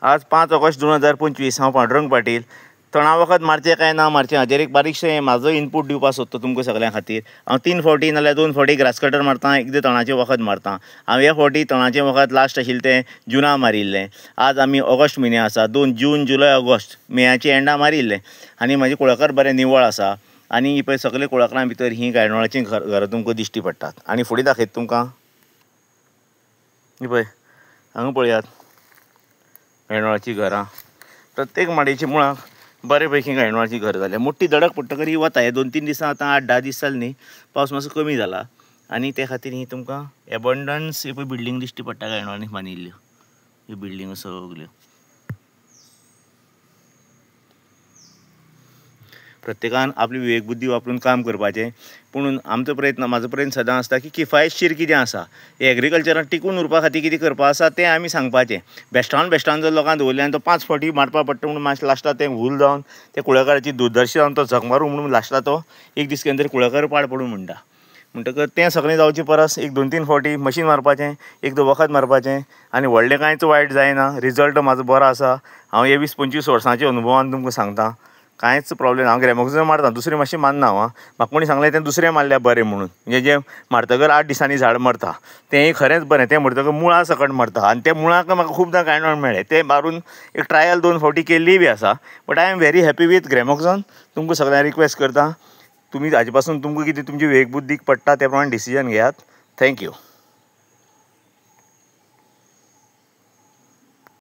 आज 5 ऑगस्ट 2025 हांव पांडुरंग पाटील. तणा वखद मारचें काय ना मारचें हाचेर एक बारीकशें म्हाजो इनपूट दिवपाक सोदता तुमकां सगळ्यां खातीर. हांव 3 फावटी नाल्यार 2 फावटी ग्रास कटर मारता, एकदां तणाचें वखद मारता. हांव ह्या फावटी तणाचें वखद लास्ट आशिल्लें तें जुना मारिल्लें. आज आमी ऑगस्ट म्हयने आसा, 2 जून, जुलय, ऑगस्ट मेयाच्या एंडा मारिल्लें. आनी म्हाजे कुळागर बरें निवळ आसा. आनी ही पळय सगळे कुळागरां भितर ही गायडोळाचीं घरां तुमकां दिश्टी पडटात. आनी फुडें दाखयता तुमकां. ही पळय हांगा पळयात गायडोळाचीं घरां. प्रत्येक माडयेच्या मुळाक बरे पैकी गायडोळाचीं घर जाल्या. मोठी धडक पडटकच ही वता. हे 2-3 दिसां आतां 8-10 दीस जाले न्ही, पावस मातसो कमी जाला. आनी ते खातीर ही तुमकां एबंडन्स ही पळय बिल्डींग दिश्टी पडटा गायडोळांनी बांदिल्ल्यो. ह्यो बिल्डींगो सगल्यो. प्रत्येकान आपली विवेक बुद्धी वापरून काम करपाचें. पूण आमचो प्रयत्न, म्हाजो प्रयत्न सदां आसता की किफायतशीर कितें आसा, एग्रीकल्चरान टिकून उरपा खातीर कितें करपा आसा तें आमी सांगपाचें. बेश्टावन जर लोकांक दवरलें आनी तो 5 फावटी मारपा पडटा म्हणून मातशें लास्टाक तें भूल जावन त्या कुळागराची दुर्दर्शी जावन तो झक मारूं म्हणून लास्टाक तो एक दीस केन्ना तरी कुळागर पाड पडूं म्हणटा. म्हणटकर तें सगळें जावचे परस एक 2-3 फावटी मशीन मारपाचें, एकदां वखद मारपाचें आनी व्हडलें कांयच वायट जायना. रिजल्ट म्हाजो बरो आसा. हांव हे 20-25 वर्सांच्या अनुभवान तुमकां सांगता. कांयच प्रॉब्लेम ना. हांव ग्रॅमोक्सिन मारता, दुसरें मातशें मारना हांव. म्हाका कोणी सांगलें तें दुसरें मारल्यार बरें म्हणून. म्हणजे जें मारतकर 8 दिसांनी झाड मरता तेंय खरेंच बरें. तें म्हणटकर मुळा सकट मरता आनी त्या मुळाक म्हाका खूबदां गायडोळ मेळ्ळें. तें मारून एक ट्रायल 2 फावटी केल्ली बी आसा. But I am very happy with Gramoxone. तुमकां सगळ्यांक रिक्वेस्ट करता, तुमी हाजे पासून तुमकां कितें तुमची विवेक बुद्धीक पडटा ते प्रमाणे डिसिजन घेयात. थँक्यू.